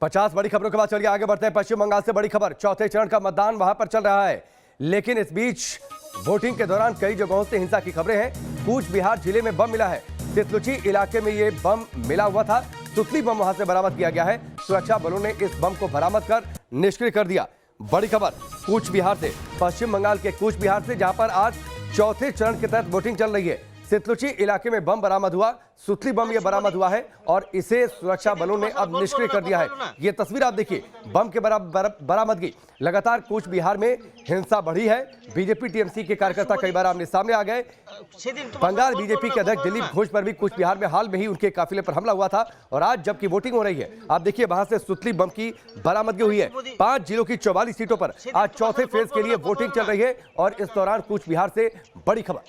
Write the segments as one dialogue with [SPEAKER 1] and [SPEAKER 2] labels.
[SPEAKER 1] 50 बड़ी खबरों के बाद चलिए आगे बढ़ते हैं। पश्चिम बंगाल से बड़ी खबर, चौथे चरण का मतदान वहां पर चल रहा है, लेकिन इस बीच वोटिंग के दौरान कई जगहों से हिंसा की खबरें हैं। कूच बिहार जिले में बम मिला है। तितलुची इलाके में यह बम मिला हुआ था। सुतली बम वहां से बरामद किया गया है। सुरक्षा बलों ने इस बम को बरामद कर निष्क्रिय कर दिया। बड़ी खबर कूच बिहार से, पश्चिम बंगाल के कूच बिहार से, जहां पर आज चौथे चरण के तहत वोटिंग चल रही है। तितलुची इलाके में बम बरामद हुआ। सुतली बम ये बरामद हुआ है और इसे सुरक्षा बलों ने अब निष्क्रिय कर दिया है। ये तस्वीर आप देखिए, बम के बरामदगी। लगातार कूच बिहार में हिंसा बढ़ी है। बीजेपी टीएमसी के कार्यकर्ता कई बार आमने सामने आ गए। बंगाल बीजेपी के अध्यक्ष दिलीप घोष पर भी कूच बिहार में हाल में ही उनके काफिले पर हमला हुआ था और आज जबकि वोटिंग हो रही है, आप देखिए वहां से सुतली बम की बरामदगी हुई है। 5 जिलों की 44 सीटों पर आज चौथे फेज के लिए वोटिंग चल रही है और इस दौरान कूच बिहार से बड़ी खबर।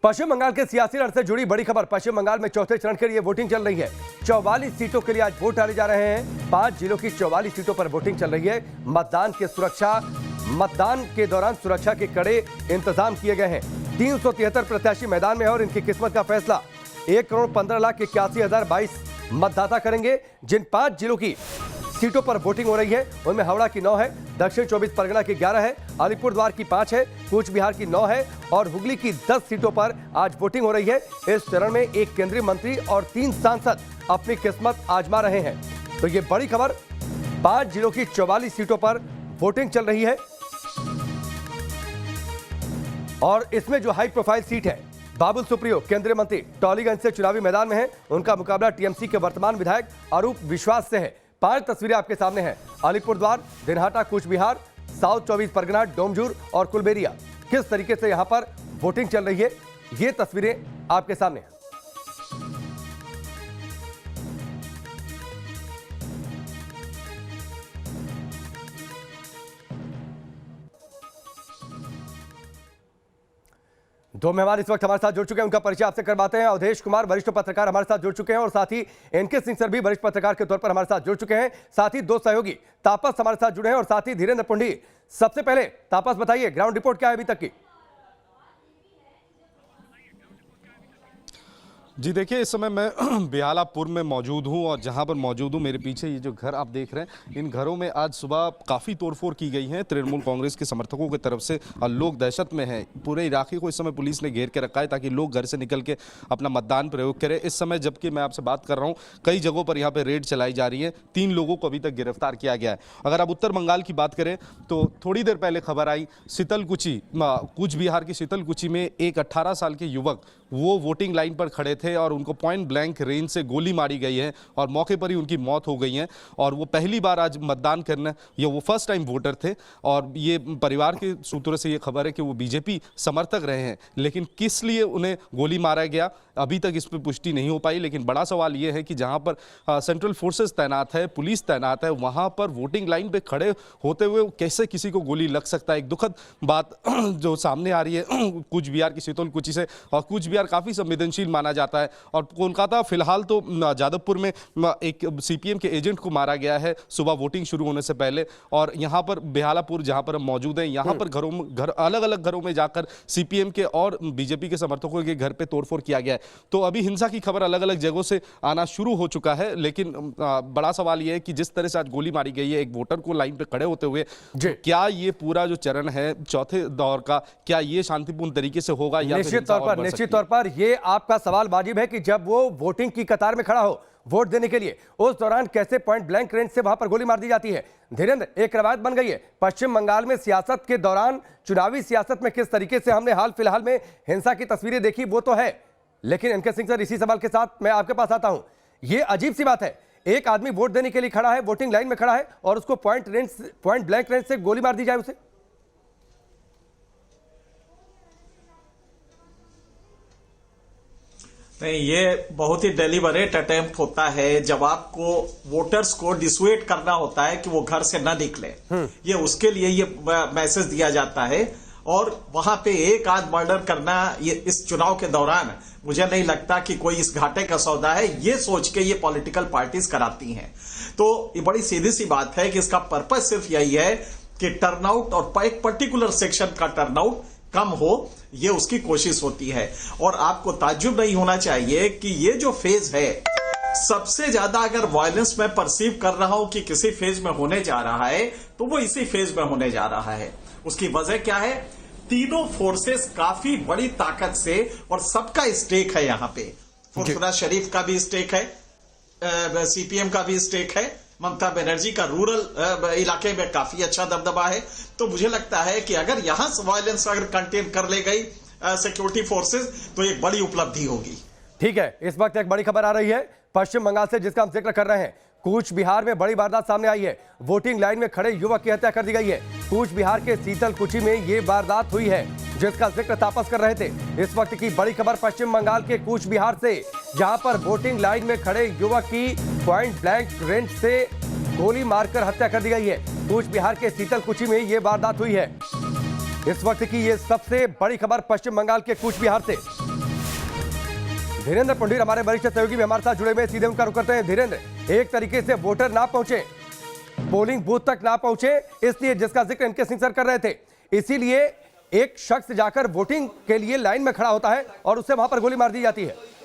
[SPEAKER 1] पश्चिम बंगाल के सियासी रण से जुड़ी बड़ी खबर, पश्चिम बंगाल में चौथे चरण के लिए वोटिंग चल रही है। 44 सीटों के लिए आज वोट डाले जा रहे हैं। 5 जिलों की 44 सीटों पर वोटिंग चल रही है। मतदान के दौरान सुरक्षा के कड़े इंतजाम किए गए हैं। 373 प्रत्याशी मैदान में है और इनकी किस्मत का फैसला 1,15,81,022 मतदाता करेंगे। जिन 5 जिलों की सीटों पर वोटिंग हो रही है उनमें हावड़ा की 9 है, दक्षिण 24 परगना की 11 है, अलीपुरद्वार की 5 है, कूच बिहार की 9 है और हुगली की 10 सीटों पर आज वोटिंग हो रही है। इस चरण में 1 केंद्रीय मंत्री और 3 सांसद अपनी किस्मत आजमा रहे हैं। तो ये बड़ी खबर, 5 जिलों की 44 सीटों पर वोटिंग चल रही है और इसमें जो हाई प्रोफाइल सीट है, बाबुल सुप्रियो केंद्रीय मंत्री टॉलीगंज से चुनावी मैदान में है। उनका मुकाबला टीएमसी के वर्तमान विधायक अरूप विश्वास से है। 5 तस्वीरें आपके सामने हैं। अलीपुरद्वार, दिनहाटा, कूच बिहार, साउथ 24 परगना, डोमजूर और कुलबेरिया। किस तरीके से यहां पर वोटिंग चल रही है, ये तस्वीरें आपके सामने हैं। दो मेहमान इस वक्त हमारे साथ जुड़ चुके हैं, उनका परिचय आपसे करवाते हैं। अवधेश कुमार वरिष्ठ पत्रकार हमारे साथ जुड़ चुके हैं और साथ ही एनके सिंह सर भी वरिष्ठ पत्रकार के तौर पर हमारे साथ जुड़ चुके हैं। साथ ही 2 सहयोगी तापस हमारे साथ जुड़े हैं और साथ ही धीरेन्द्र पुंडी। सबसे पहले तापस बताइए, ग्राउंड रिपोर्ट क्या है अभी तक की?
[SPEAKER 2] जी देखिए, इस समय मैं बिहालापुर में मौजूद हूं और जहां पर मौजूद हूं मेरे पीछे ये जो घर आप देख रहे हैं, इन घरों में आज सुबह काफ़ी तोड़फोड़ की गई है तृणमूल कांग्रेस के समर्थकों की तरफ से और लोग दहशत में हैं। पूरे इलाके को इस समय पुलिस ने घेर के रखा है ताकि लोग घर से निकल के अपना मतदान प्रयोग करें। इस समय जबकि मैं आपसे बात कर रहा हूँ, कई जगहों पर यहाँ पर रेड चलाई जा रही है। 3 लोगों को अभी तक गिरफ्तार किया गया है। अगर आप उत्तर बंगाल की बात करें तो थोड़ी देर पहले खबर आई, शीतलकुची, कूच बिहार की शीतलकुची में एक 18 साल के युवक वो वोटिंग लाइन पर खड़े थे और उनको पॉइंट ब्लैंक रेंज से गोली मारी गई है और मौके पर ही उनकी मौत हो गई है। और वो पहली बार आज मतदान करने, ये वो फर्स्ट टाइम वोटर थे और ये परिवार के सूत्रों से ये खबर है कि वो बीजेपी समर्थक रहे हैं। लेकिन किस लिए उन्हें गोली मारा गया अभी तक इस पर पुष्टि नहीं हो पाई। लेकिन बड़ा सवाल ये है कि जहाँ पर सेंट्रल फोर्सेस तैनात है, पुलिस तैनात है, वहाँ पर वोटिंग लाइन पर खड़े होते हुए कैसे किसी को गोली लग सकता है। एक दुखद बात जो सामने आ रही है कूच बिहार की शीतलकुची से। और कूच बिहार काफ़ी संवेदनशील माना जाता है और कोलकाता फिलहाल तो जादवपुर में एक सीपीएम के एजेंट को मारा गया है सुबह वोटिंग शुरू होने से पहले। और यहाँ पर बिहालापुर जहाँ पर हम मौजूद हैं, यहाँ पर अलग अलग घरों में जाकर सीपीएम के और बीजेपी के समर्थकों के घर पे तोड़फोड़ किया गया है। तो अभी हिंसा की खबर अलग अलग जगहों से आना शुरू हो चुका है। लेकिन बड़ा सवाल यह है कि जिस तरह से आज गोली मारी गई है एक वोटर को लाइन पे खड़े होते हुए, क्या ये पूरा जो चरण है चौथे दौर का, क्या ये शांतिपूर्ण तरीके से होगा?
[SPEAKER 1] निश्चित तौर पर ये आपका सवाल वाजिब है कि जब वो वोटिंग की कतार में खड़ा हो वोट देने के लिए, उस दौरान कैसे पॉइंट ब्लैंक रेंज से वहां पर गोली मार दी जाती है। धीरेन्द्र, एक रवायत बन गई है पश्चिम बंगाल में सियासत के दौरान, चुनावी सियासत में किस तरीके से हमने हाल फिलहाल में हिंसा की तस्वीरें देखी वो तो है। लेकिन एनके सिंह सर, इसी सवाल के साथ मैं आपके पास आता हूं। ये अजीब सी बात है, एक आदमी वोट देने के लिए खड़ा है, वोटिंग लाइन में खड़ा है और उसको पॉइंट ब्लैंक रेंज से गोली मार दी जाए उसे।
[SPEAKER 3] नहीं, ये बहुत ही डेलिबरेट अटेम्प्ट होता है जब आपको वोटर्स को डिसुएट करना होता है कि वो घर से न निकले। ये उसके लिए ये मैसेज दिया जाता है और वहां पे एक आध मर्डर करना ये इस चुनाव के दौरान मुझे नहीं लगता कि कोई इस घाटे का सौदा है, ये सोच के ये पॉलिटिकल पार्टीज कराती हैं। तो ये बड़ी सीधी सी बात है कि इसका पर्पस सिर्फ यही है कि टर्नआउट और एक पर्टिकुलर सेक्शन का टर्नआउट कम हो, ये उसकी कोशिश होती है। और आपको ताज्जुब नहीं होना चाहिए कि ये जो फेज है, सबसे ज्यादा अगर वायलेंस मैं परसीव कर रहा हूं कि किसी फेज में होने जा रहा है, तो वो इसी फेज में होने जा रहा है। उसकी वजह क्या है? तीनों फोर्सेस काफी बड़ी ताकत से, और सबका स्टेक है यहां पे। फुरफुरा शरीफ का भी स्टेक है, सीपीएम का भी स्टेक है, ममता बनर्जी का रूरल इलाके में काफी अच्छा दबदबा है। तो मुझे लगता है कि अगर यहां से वायलेंस अगर कंटेन कर ले गई सिक्योरिटी फोर्सेस, तो एक बड़ी उपलब्धि होगी।
[SPEAKER 1] ठीक है, इस वक्त एक बड़ी खबर आ रही है पश्चिम बंगाल से, जिसका हम जिक्र कर रहे हैं। कूच बिहार में बड़ी वारदात सामने आई है। वोटिंग लाइन में खड़े युवक की हत्या कर दी गई है। कूच बिहार के शीतलकुची में ये वारदात हुई है, जिसका जिक्र तापस कर रहे थे। इस वक्त की बड़ी खबर पश्चिम बंगाल के कूच बिहार से, जहां पर वोटिंग लाइन में खड़े युवक की पॉइंट ब्लैंक रेंज से गोली मारकर हत्या कर दी गई है। कूच बिहार के शीतलकुची में ये वारदात हुई है। इस वक्त की ये सबसे बड़ी खबर पश्चिम बंगाल के कूच बिहार से। धीरेन्द्र पुंडीर हमारे वरिष्ठ सहयोगी भी हमारे साथ जुड़े हुए, सीधे उनका रुख करते हैं। धीरेन्द्र, एक तरीके से वोटर ना पहुंचे, पोलिंग बूथ तक ना पहुंचे, इसलिए जिसका जिक्र इनके सिंह सर कर रहे थे, इसीलिए एक शख्स जाकर वोटिंग के लिए लाइन में खड़ा होता है और उससे वहां पर गोली मार दी जाती है।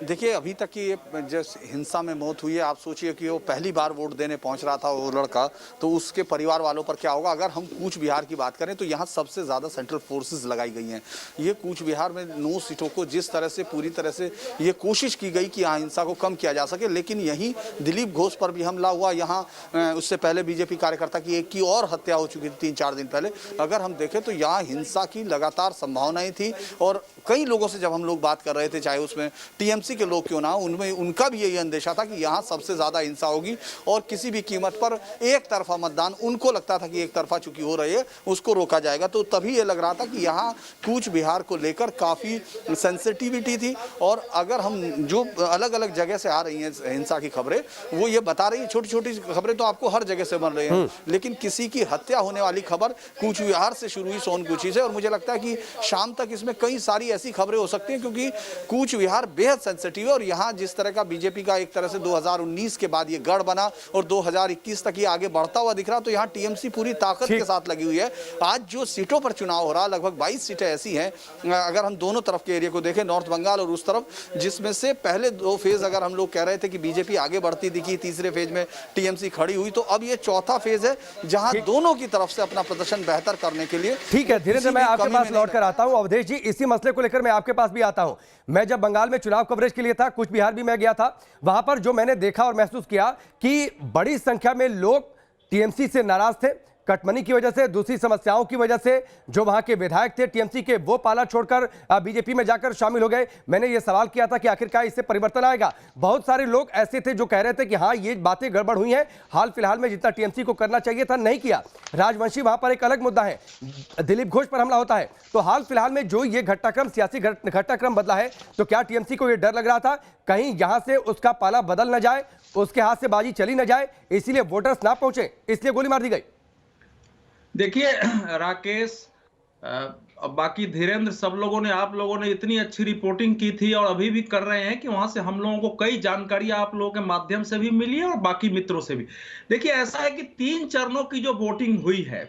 [SPEAKER 4] देखिए, अभी तक की जो हिंसा में मौत हुई है, आप सोचिए कि वो पहली बार वोट देने पहुंच रहा था वो लड़का, तो उसके परिवार वालों पर क्या होगा। अगर हम कूच बिहार की बात करें तो यहाँ सबसे ज़्यादा सेंट्रल फोर्सेस लगाई गई हैं। ये कूच बिहार में 9 सीटों को जिस तरह से पूरी तरह से ये कोशिश की गई कि यहाँ हिंसा को कम किया जा सके, लेकिन यहीं दिलीप घोष पर भी हमला हुआ। यहाँ उससे पहले बीजेपी कार्यकर्ता की एक की और हत्या हो चुकी थी 3-4 दिन पहले। अगर हम देखें तो यहाँ हिंसा की लगातार संभावनाएं थी, और कई लोगों से जब हम लोग बात कर रहे थे, चाहे उसमें टीएमसी के लोग क्यों ना, उनमें उनका भी यही अंदेशा था कि यहाँ सबसे ज्यादा हिंसा होगी और किसी भी कीमत पर एक तरफा मतदान, उनको लगता था कि एक तरफा चूंकि हो रही है, उसको रोका जाएगा। तो तभी ये लग रहा था कि यहाँ कूच बिहार को लेकर काफी सेंसिटिविटी थी। और अगर हम जो अलग अलग जगह से आ रही हैं हिंसा की खबरें, वो ये बता रही है, छोटी छोटी खबरें तो आपको हर जगह से बन रही हैं, लेकिन किसी की हत्या होने वाली खबर कूच बिहार से शुरू हुई, सोनकुची से, और मुझे लगता है कि शाम तक इसमें कई सारी ऐसी खबरें हो सकती हैं, क्योंकि कूच बिहार बेहद सेंसिटिव है। और यहाँ जिस तरह का बीजेपी का एक तरह से 2019 के बाद ये गढ़ बना और 2021 तक ये आगे बढ़ता हुआ दिख रहा, तो यहाँ टीएमसी पूरी ताकत के साथ लगी हुई है। आज जो सीटों पर चुनाव हो रहा, लगभग 22 सीटें ऐसी हैं, अगर हम दोनों तरफ के एरिया को देखें, नॉर्थ बंगाल और उस तरफ, जिसमें से पहले 2 फेज अगर हम लोग कह रहे थे कि बीजेपी आगे बढ़ती दिखी, तीसरे फेज में टीएमसी खड़ी हुई, तो अब ये चौथा फेज है जहां दोनों की तरफ से अपना प्रदर्शन बेहतर करने के लिए।
[SPEAKER 1] ठीक है, धीरे धीरे मैं आपके पास लौट कर आता हूं। अवधेश जी, इसी मसले को लेकर मैं आपके पास भी आता हूं। मैं जब बंगाल में चुनाव कवरेज के लिए था, कूच बिहार भी मैं गया था, वहां पर जो मैंने देखा और महसूस किया कि बड़ी संख्या में लोग टीएमसी से नाराज थे, कटमनी की वजह से, दूसरी समस्याओं की वजह से। जो वहां के विधायक थे टीएमसी के, वो पाला छोड़कर बीजेपी में जाकर शामिल हो गए। मैंने ये सवाल किया था कि आखिरकार इससे परिवर्तन आएगा। बहुत सारे लोग ऐसे थे जो कह रहे थे कि हाँ, ये बातें गड़बड़ हुई हैं, हाल फिलहाल में जितना टीएमसी को करना चाहिए था नहीं किया। राजवंशी वहां पर एक अलग मुद्दा है, दिलीप घोष पर हमला होता है। तो हाल फिलहाल में जो ये घटनाक्रम, सियासी घटनाक्रम बदला है, तो क्या टीएमसी को ये डर लग रहा था कहीं यहां से उसका पाला बदल न जाए, उसके हाथ से बाजी चली न जाए, इसलिए वोटर्स ना पहुंचे, इसलिए गोली मार दी गई?
[SPEAKER 5] देखिए राकेश, बाकी धीरेन्द्र, सब लोगों ने, आप लोगों ने इतनी अच्छी रिपोर्टिंग की थी और अभी भी कर रहे हैं कि वहां से हम लोगों को कई जानकारी आप लोगों के माध्यम से भी मिली है और बाकी मित्रों से भी। देखिए, ऐसा है कि 3 चरणों की जो वोटिंग हुई है,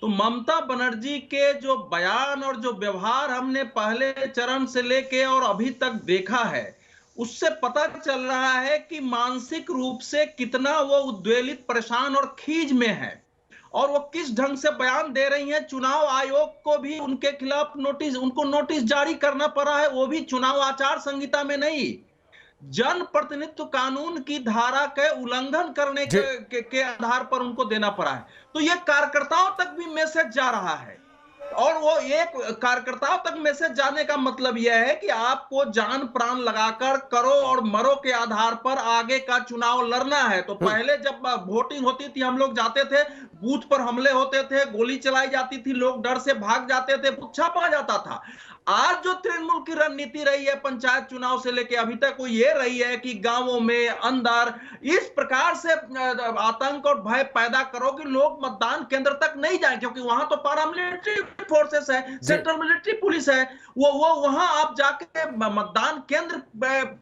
[SPEAKER 5] तो ममता बनर्जी के जो बयान और जो व्यवहार हमने पहले चरण से लेके और अभी तक देखा है, उससे पता चल रहा है कि मानसिक रूप से कितना वो उद्वेलित, परेशान और खीज में है, और वो किस ढंग से बयान दे रही हैं। चुनाव आयोग को भी उनके खिलाफ उनको नोटिस जारी करना पड़ा है, वो भी चुनाव आचार संहिता में नहीं, जनप्रतिनिधित्व कानून की धारा के उल्लंघन करने के आधार पर उनको देना पड़ा है। तो ये कार्यकर्ताओं तक भी मैसेज जा रहा है, और वो एक कार्यकर्ताओं तक मैसेज जाने का मतलब यह है कि आपको जान प्राण लगाकर करो और मरो के आधार पर आगे का चुनाव लड़ना है। तो पहले जब वोटिंग होती थी, हम लोग जाते थे, बूथ पर हमले होते थे, गोली चलाई जाती थी, लोग डर से भाग जाते थे, छापा जाता था। आज जो तृणमूल की रणनीति रही है पंचायत चुनाव से लेके अभी तक, वो ये रही है कि गांवों में अंदर इस प्रकार से आतंक और भय पैदा करो कि लोग मतदान केंद्र तक नहीं जाएं, क्योंकि वहां तो पैरामिलिट्री फोर्सेस है, सेंट्रल मिलिट्री पुलिस है, वो वहां आप जाके मतदान केंद्र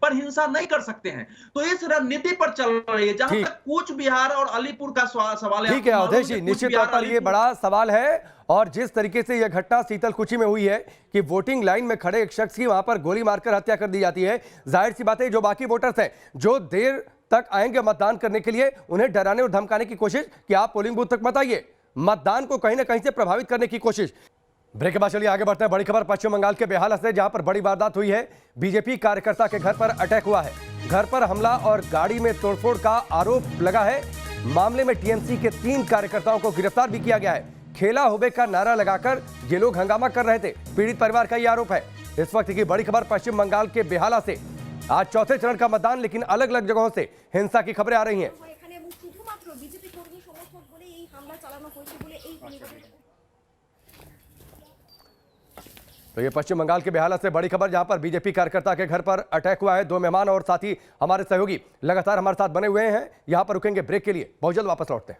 [SPEAKER 5] पर हिंसा नहीं कर सकते हैं। तो इस रणनीति पर चल रही है। जहां तक कूच बिहार और अलीपुर का सवाल है,
[SPEAKER 1] ठीक है अवधेश जी, निश्चित तौर पर ये बड़ा सवाल है। और जिस तरीके से यह घटना शीतलकुची में हुई है कि वोटिंग लाइन में खड़े एक शख्स की वहां पर गोली मारकर हत्या कर दी जाती है, जाहिर सी बात है जो बाकी वोटर्स हैं जो देर तक आएंगे मतदान करने के लिए, उन्हें डराने और धमकाने की कोशिश कि आप पोलिंग बूथ तक मत आइए, मतदान को कहीं ना कहीं से प्रभावित करने की कोशिश। ब्रेक के बाद चलिए आगे बढ़ते हैं। बड़ी खबर पश्चिम बंगाल के बेहाला से, जहां पर बड़ी वारदात हुई है। बीजेपी कार्यकर्ता के घर पर अटैक हुआ है, घर पर हमला और गाड़ी में तोड़फोड़ का आरोप लगा है। मामले में टीएमसी के 3 कार्यकर्ताओं को गिरफ्तार भी किया गया है। खेला होबे का नारा लगाकर ये लोग हंगामा कर रहे थे, पीड़ित परिवार का ये आरोप है। इस वक्त की बड़ी खबर पश्चिम बंगाल के बेहाला से। आज चौथे चरण का मतदान, लेकिन अलग अलग जगहों से हिंसा की खबरें आ रही हैं। तो ये पश्चिम बंगाल के बेहाला से बड़ी खबर, जहां पर बीजेपी कार्यकर्ता के घर पर अटैक हुआ है। 2 मेहमान और साथ ही हमारे सहयोगी लगातार हमारे साथ बने हुए हैं। यहां पर रुकेंगे ब्रेक के लिए, बहुत जल्द वापस लौटते हैं।